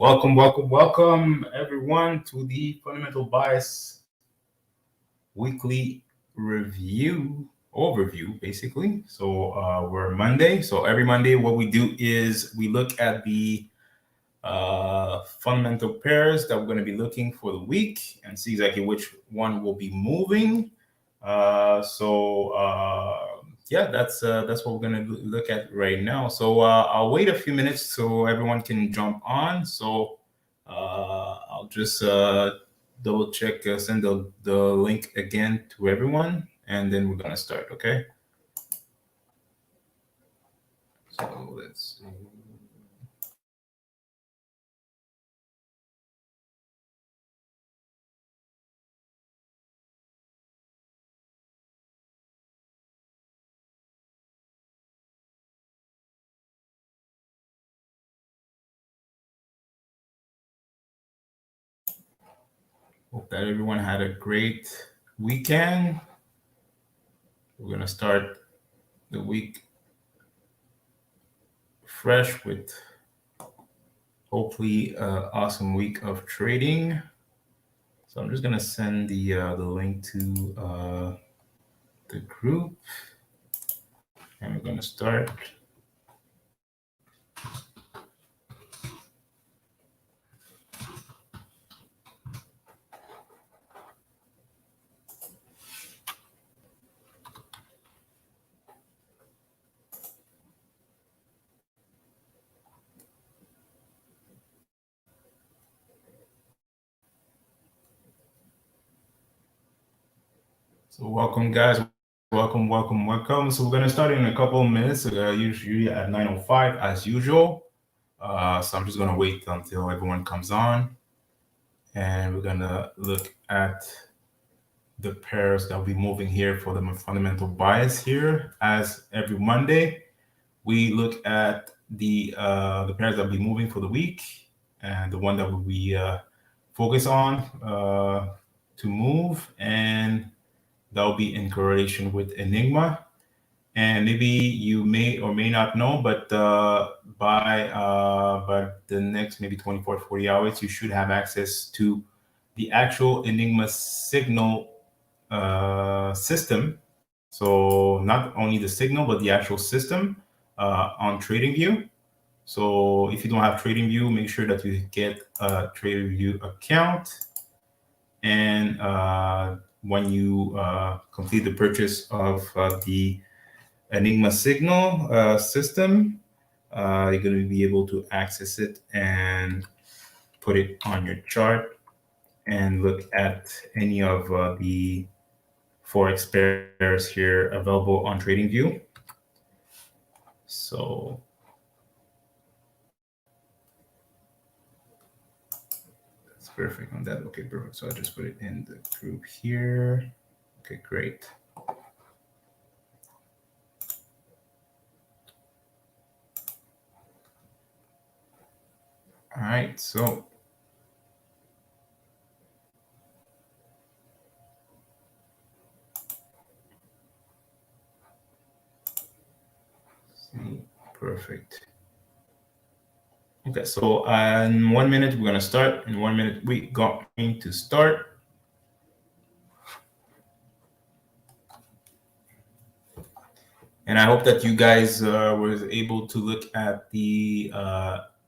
Welcome, everyone, to the Fundamental Bias weekly overview, basically. So we're Monday. So every Monday, what we do is we look at the fundamental pairs that we're going to be looking for the week and see exactly which one will be moving. Yeah, that's what we're going to look at right now. So I'll wait a few minutes so everyone can jump on. So I'll just double check, send the link again to everyone, and then we're going to start, okay? So let's see. Hope that everyone had a great weekend. We're going to start the week fresh with hopefully an awesome week of trading. So I'm just going to send the link to the group, and we're going to start. So welcome, guys. Welcome. So we're going to start in a couple of minutes, usually at 9:05 as usual. So I'm just going to wait until everyone comes on, and we're going to look at the pairs that will be moving here for the fundamental bias here. As every Monday, we look at the pairs that will be moving for the week, and the one that will be focus on to move, and that will be in correlation with Enigma. And maybe you may or may not know, but by the next maybe 24 to 40 hours, you should have access to the actual Enigma signal system. So not only the signal, but the actual system on TradingView. So if you don't have TradingView, make sure that you get a TradingView account. And when you complete the purchase of the Enigma signal system, you're going to be able to access it and put it on your chart and look at any of the Forex pairs here available on TradingView. So that's perfect on that. Okay, perfect. So I just put it in the group here. Okay, great. All right, so perfect. Okay, so in 1 minute we're gonna start. In 1 minute we going to start. And I hope that you guys were able to look at the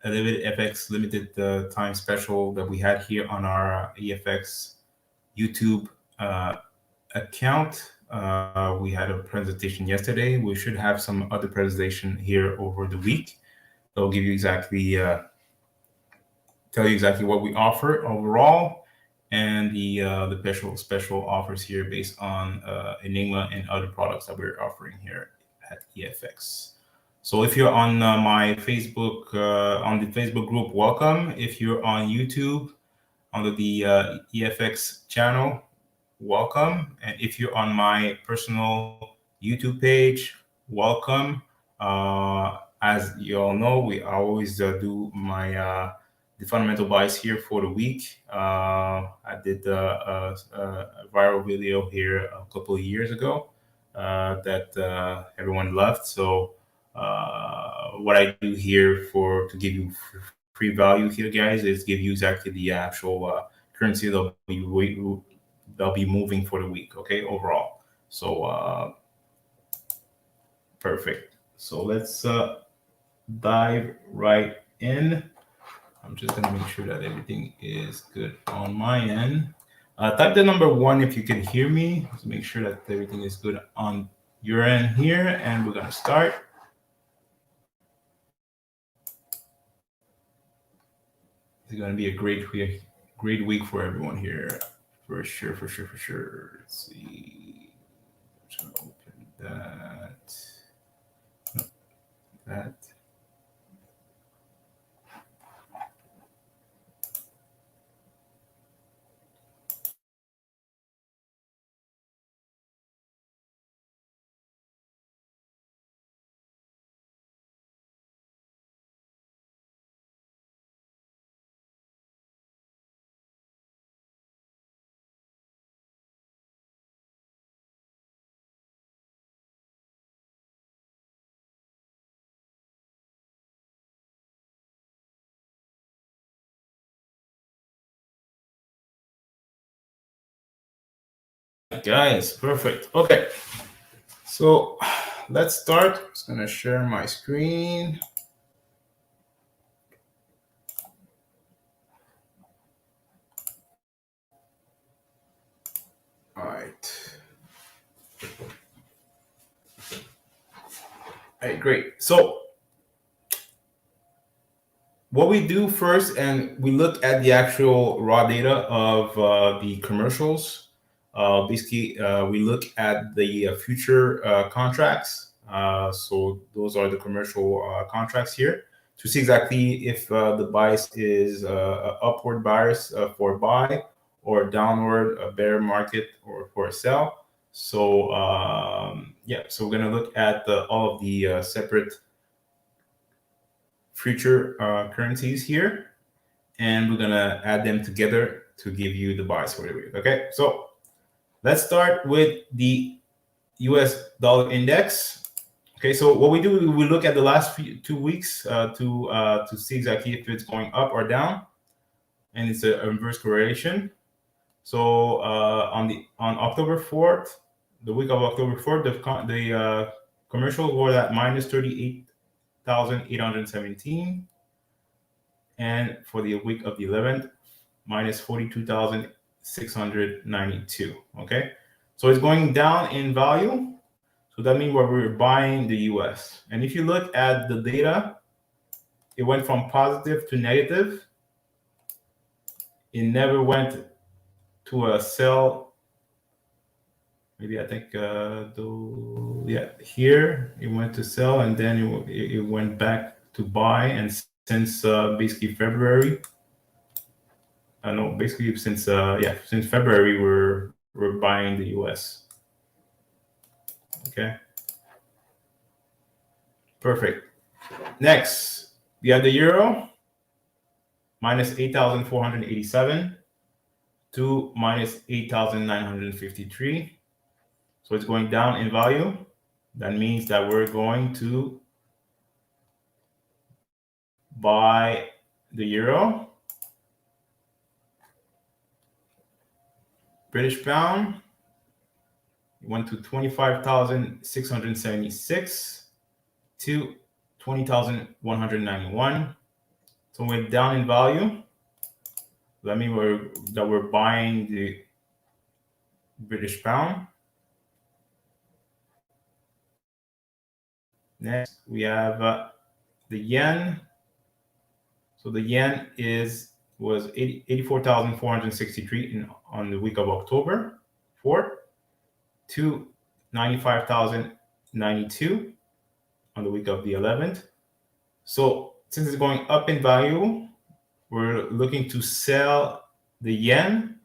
DreDayFX's limited time special that we had here on our EFX YouTube account. We had a presentation yesterday. We should have some other presentation here over the week. They'll give you exactly, tell you exactly what we offer overall, and the special offers here based on Enigma and other products that we're offering here at EFX. So if you're on my Facebook, on the Facebook group, welcome. If you're on YouTube, under the EFX channel, welcome. And if you're on my personal YouTube page, welcome. As you all know, we always do my the fundamental bias here for the week. I did a viral video here a couple of years ago that everyone loved. So what I do here to give you pre-value here, guys, is give you exactly the actual currency they'll be moving for the week, okay, overall. So perfect. So let's dive right in. I'm just gonna make sure that everything is good on my end. Type the number 1 if you can hear me. Let's make sure that everything is good on your end here, and we're gonna start. It's gonna be a great week for everyone here, for sure. Let's see. I'm just gonna open that. No, that. Guys, perfect. Okay, so let's start. I'm just gonna share my screen. All right. All right, great. So what we do first, and we look at the actual raw data of the commercials. Basically, we look at the future contracts. So those are the commercial contracts here to see exactly if the bias is upward bias for buy, or downward bear market or for a sell. So yeah, so we're going to look at all of the separate future currencies here, and we're gonna add them together to give you the bias for the week. Okay, so let's start with the US dollar index. Okay, so what we do, we look at the last 2 weeks to see exactly if it's going up or down, and it's a inverse correlation. So on October 4th, the week of October 4th, the commercials were at minus 38,817. And for the week of the 11th, minus 42,692. Okay, so it's going down in value. So that means we're buying the US. And if you look at the data, it went from positive to negative. It never went to a sell. Maybe I think here it went to sell, and then it went back to buy. And since basically February, no, basically since February, we're buying the US. Okay, perfect. Next, we have the euro, minus 8,487 to minus 8,953. So it's going down in value. That means that we're going to buy the euro. British pound, it went to 25,676 to 20,191. So we're down in value. That means we're buying the British pound. Next, we have the yen. So the yen was 84,463 on the week of October 4th to 95,092 on the week of the 11th. So since it's going up in value, we're looking to sell the yen.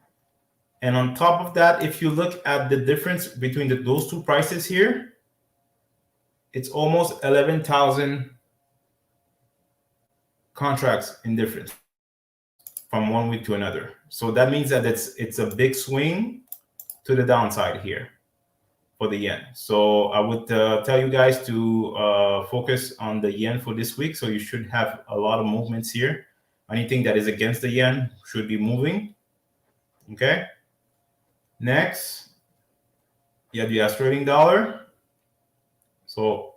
And on top of that, if you look at the difference between those two prices here, it's almost 11,000 contracts in difference from one week to another. So that means that it's a big swing to the downside here for the yen. So I would tell you guys to focus on the yen for this week. So you should have a lot of movements here. Anything that is against the yen should be moving. Okay. Next, you have the Australian dollar. So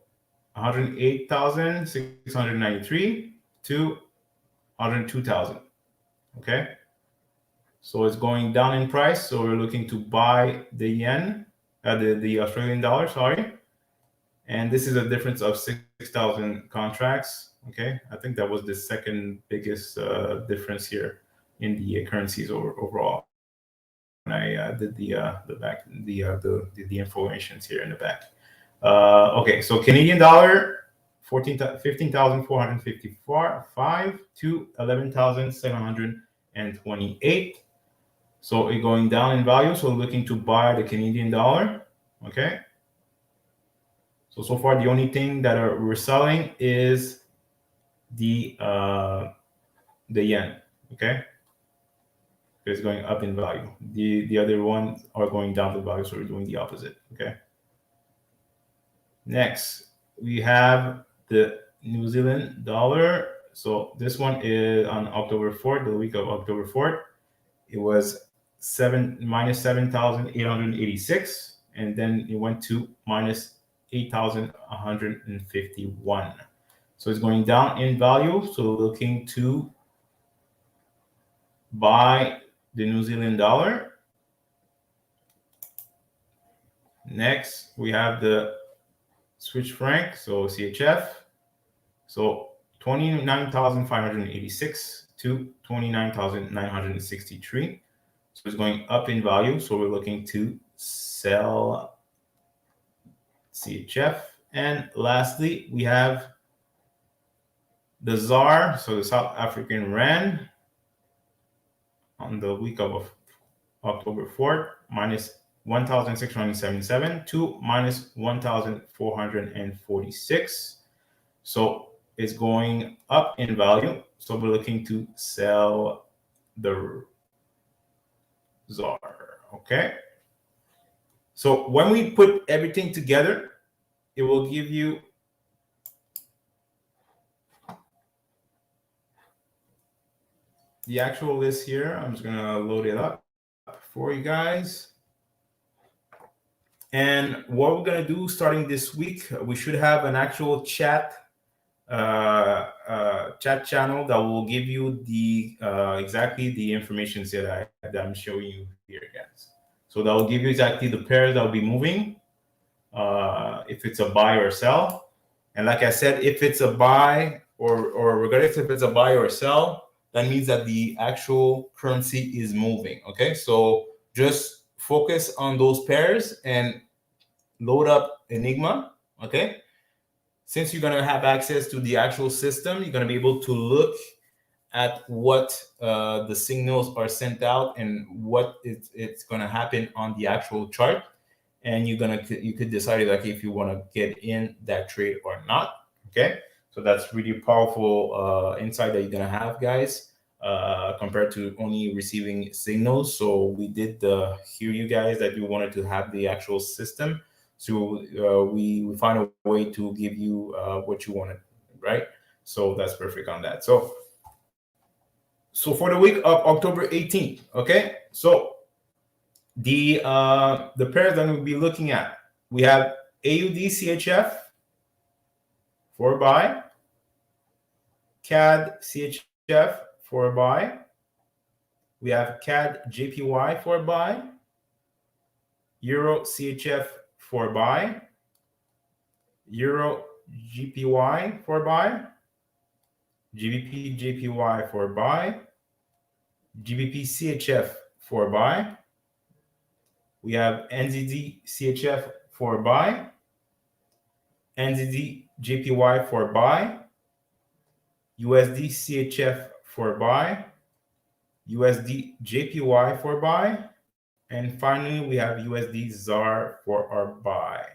108,693 to 102,000. Okay. So it's going down in price. So we're looking to buy the yen, the Australian dollar, sorry. And this is a difference of 6,000 contracts. Okay. I think that was the second biggest difference here in the currencies overall when I did the back, the informations here in the back. Okay. So Canadian dollar, 15,455 to 11,728. So it's going down in value. So looking to buy the Canadian dollar. Okay. So far the only thing that we're selling is the yen. Okay. It's going up in value. The other ones are going down in value. So we're doing the opposite. Okay. Next, we have the New Zealand dollar. So this one is on October 4th, the week of October 4th. It was minus 7,886, and then it went to minus 8,151. So it's going down in value. So looking to buy the New Zealand dollar. Next, we have the Swiss franc, so CHF. So 29,586 to 29,963. So it's going up in value. So we're looking to sell CHF. And lastly, we have the ZAR, so the South African Rand, on the week of October 4th, minus 1,677 to minus 1,446. So it's going up in value. So we're looking to sell the ZAR. Okay. So when we put everything together, it will give you the actual list here. I'm just going to load it up for you guys. And what we're going to do starting this week, we should have an actual chat channel that will give you the exactly the information that I'm showing you here, guys. So that will give you exactly the pairs that will be moving, if it's a buy or sell. And like I said, if it's a buy or regardless if it's a buy or sell, that means that the actual currency is moving. Okay, so just focus on those pairs and load up Enigma. Okay. Since you're going to have access to the actual system, you're going to be able to look at what the signals are sent out and what it's going to happen on the actual chart. And you could decide like if you want to get in that trade or not. Okay. So that's really powerful insight that you're going to have, guys, compared to only receiving signals. So we did hear you guys that you wanted to have the actual system. So we find a way to give you what you wanted, right? So that's perfect on that. So for the week of October 18th, okay? So the pairs that we'll be looking at, we have AUD CHF for buy, CAD CHF for buy. We have CAD JPY for buy, Euro CHF for buy, Euro GPY for buy, GBP JPY for buy, GBP CHF for buy. We have NZD CHF for buy, NZD JPY for buy, USD CHF for buy, USD JPY for buy, and finally we have USD ZAR for our buy.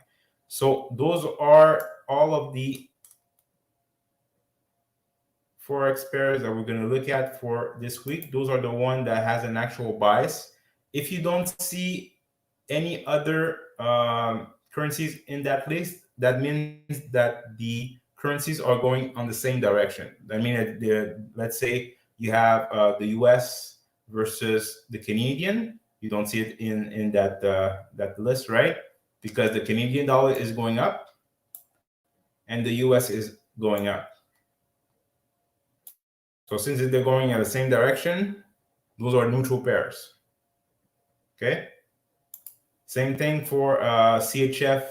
So those are all of the Forex pairs that we're going to look at for this week. Those are the one that has an actual bias. If you don't see any other currencies in that list, that means that the currencies are going on the same direction. I mean, let's say you have the US versus the Canadian. You don't see it in that list, right? Because the Canadian dollar is going up and the US is going up. So since they're going in the same direction, those are neutral pairs. Okay. Same thing for CHF,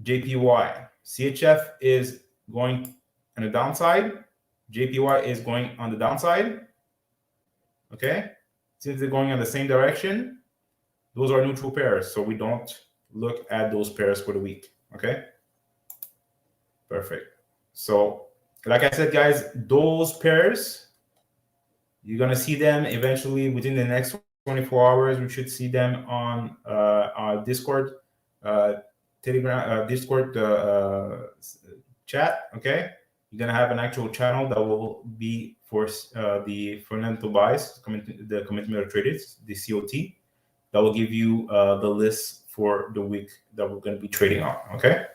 JPY. CHF is going on the downside. JPY is going on the downside. Okay. Since they're going in the same direction, those are neutral pairs. So we don't look at those pairs for the week. Okay. Perfect. So like I said, guys, those pairs, you're going to see them eventually within the next 24 hours. We should see them on our Discord, Telegram, Discord chat. Okay. You're going to have an actual channel that will be for the fundamental buys, the commitment of traders, the COT, that will give you the list for the week that we're going to be trading on. Okay.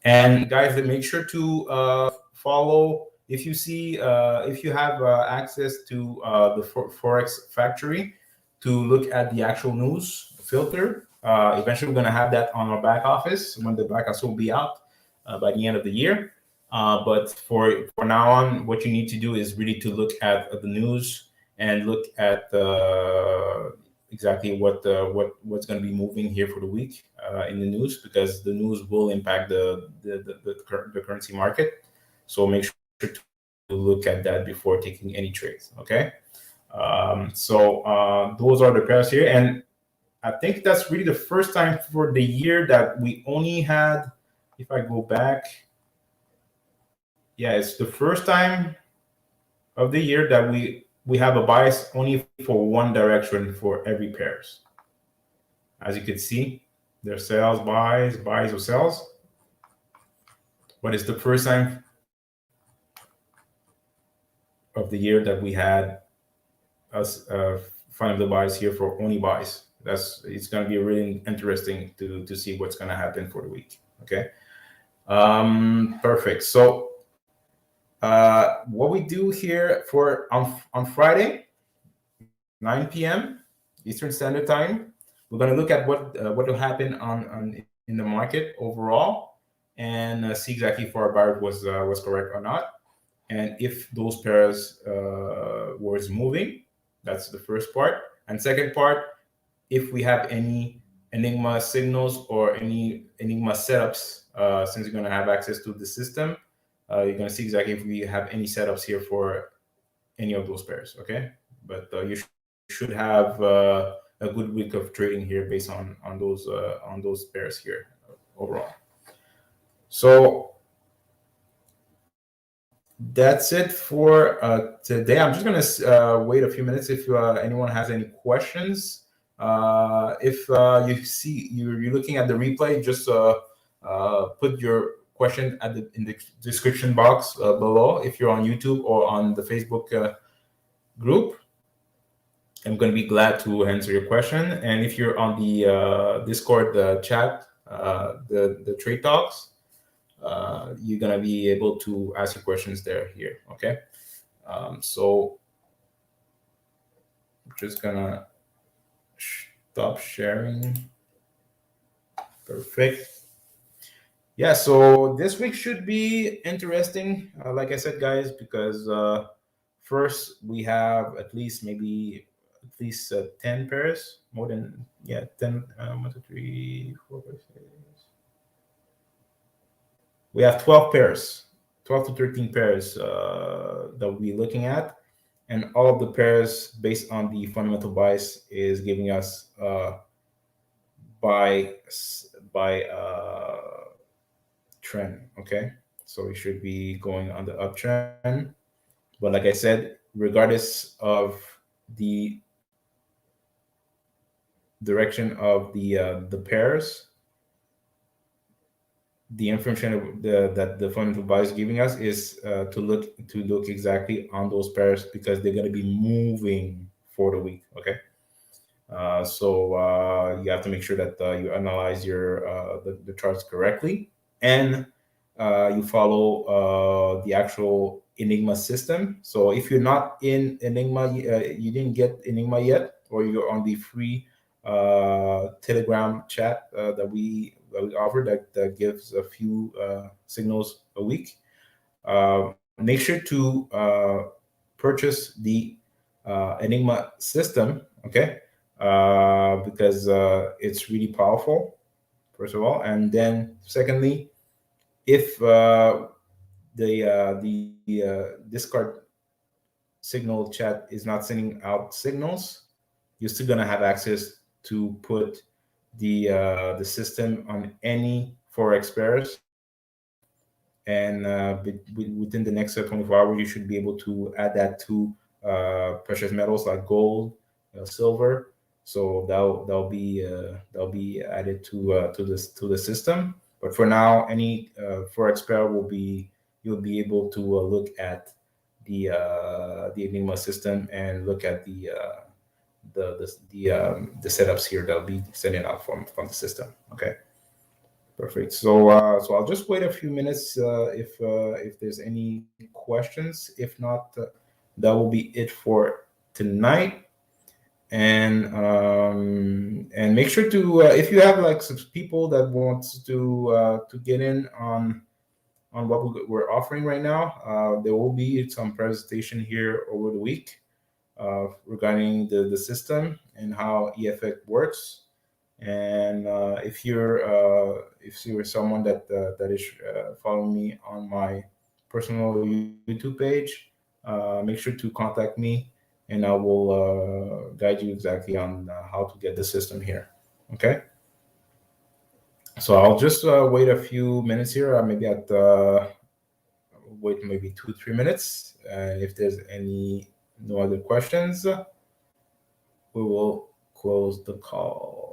And guys, make sure to follow. If you see, if you have access to the Forex Factory to look at the actual news filter, eventually we're going to have that on our back office when the back office will be out by the end of the year. But for now on, what you need to do is really to look at the news and look at exactly what's going to be moving here for the week in the news, because the news will impact the currency market. So make sure to look at that before taking any trades. Okay. So those are the pairs here, and I think that's really the first time for the year that we only had. If I go back, yeah, it's the first time of the year that we have a bias only for one direction for every pairs. As you can see, there's sells, buys, buys or sells. But it's the first time of the year that we had us find the buys here for only buys. It's going to be really interesting to see what's going to happen for the week. Okay. Perfect. So what we do here for on Friday, 9 p.m. Eastern Standard Time, we're going to look at what will happen on in the market overall, and see exactly if our buyer was correct or not, and if those pairs was moving. That's the first part. And second part, if we have any Enigma signals or any Enigma setups, since you're going to have access to the system, you're going to see exactly if we have any setups here for any of those pairs. Okay, but you should have a good week of trading here based on those pairs here overall. So that's it for today. I'm just gonna wait a few minutes if anyone has any questions. If you see you're looking at the replay, just put your question in the description box below. If you're on YouTube or on the Facebook group, I'm going to be glad to answer your question. And if you're on the Discord chat, the trade talks, you're going to be able to ask your questions there here. Okay. So I'm just going to stop sharing. Perfect. Yeah, so this week should be interesting, like I said, guys, because first we have at least 10 pairs, more than 10. 1, 2, 3, 4, 5, 6. We have 12 pairs, 12 to 13 pairs that we'll be looking at, and all of the pairs based on the fundamental bias is giving us by trend. Okay, so we should be going on the uptrend, but like I said, regardless of the direction of the pairs, the information that the fundamental bias is giving us is to look exactly on those pairs, because they're going to be moving for the week. Okay, so you have to make sure that you analyze your the charts correctly, and you follow the actual Enigma system. So if you're not in Enigma, you didn't get Enigma yet, or you're on the free Telegram chat that we offer that gives a few signals a week. Make sure to purchase the Enigma system, okay? Because it's really powerful, first of all, and then secondly, if the Discord signal chat is not sending out signals, you're still gonna have access to put the system on any forex pairs, and within the next 24 hours, you should be able to add that to precious metals like gold, silver. So that'll be added to the system. But for now, any forex pair will be you'll be able to look at the Enigma system and look at the setups here that'll be sending out from the system. Okay. Perfect. So I'll just wait a few minutes if there's any questions. If not, that will be it for tonight. And make sure to if you have like some people that wants to get in on what we're offering right now, there will be some presentation here over the week regarding the system and how EFX works. And if you're someone that is following me on my personal YouTube page, make sure to contact me, and I will guide you exactly on how to get the system here. Okay. So I'll just wait a few minutes here. Maybe wait maybe 2-3 minutes. If there's no other questions, we will close the call.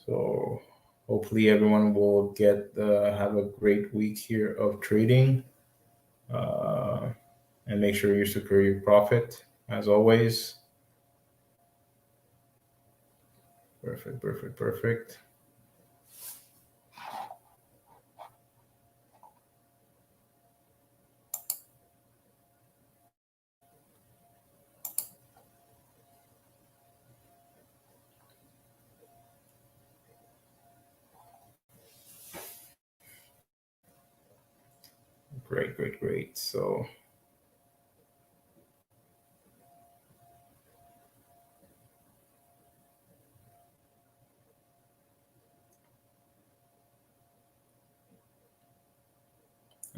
So hopefully everyone will have a great week here of trading, and make sure you secure your profit as always. Perfect. Great. So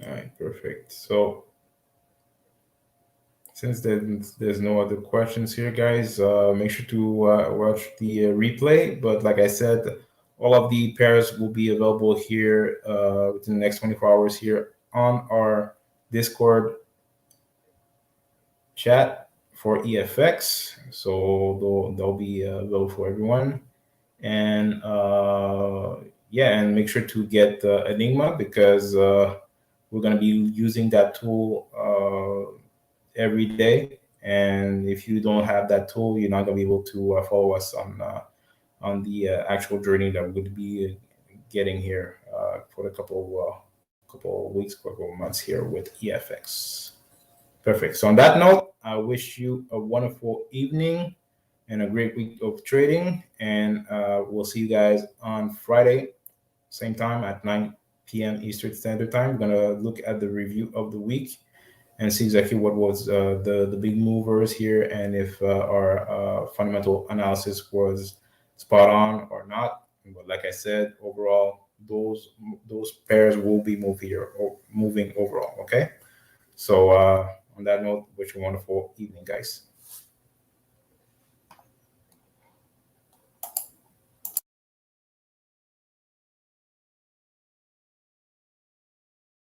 all right, perfect. So since there's no other questions here, guys, make sure to watch the replay. But like I said, all of the pairs will be available here within the next 24 hours here on our Discord chat for EFX. So they'll be available for everyone. And and make sure to get Enigma, because we're going to be using that tool every day. And if you don't have that tool, you're not going to be able to follow us on the actual journey that we're going to be getting here for a couple of weeks, couple of months here with EFX. Perfect. So on that note, I wish you a wonderful evening and a great week of trading. And we'll see you guys on Friday, same time at 9 p.m. Eastern Standard Time. We're going to look at the review of the week and see exactly what was the big movers here, and if our fundamental analysis was spot on or not. But like I said, overall, those pairs will be moving overall. Okay. So on that note, wish you a wonderful evening, guys.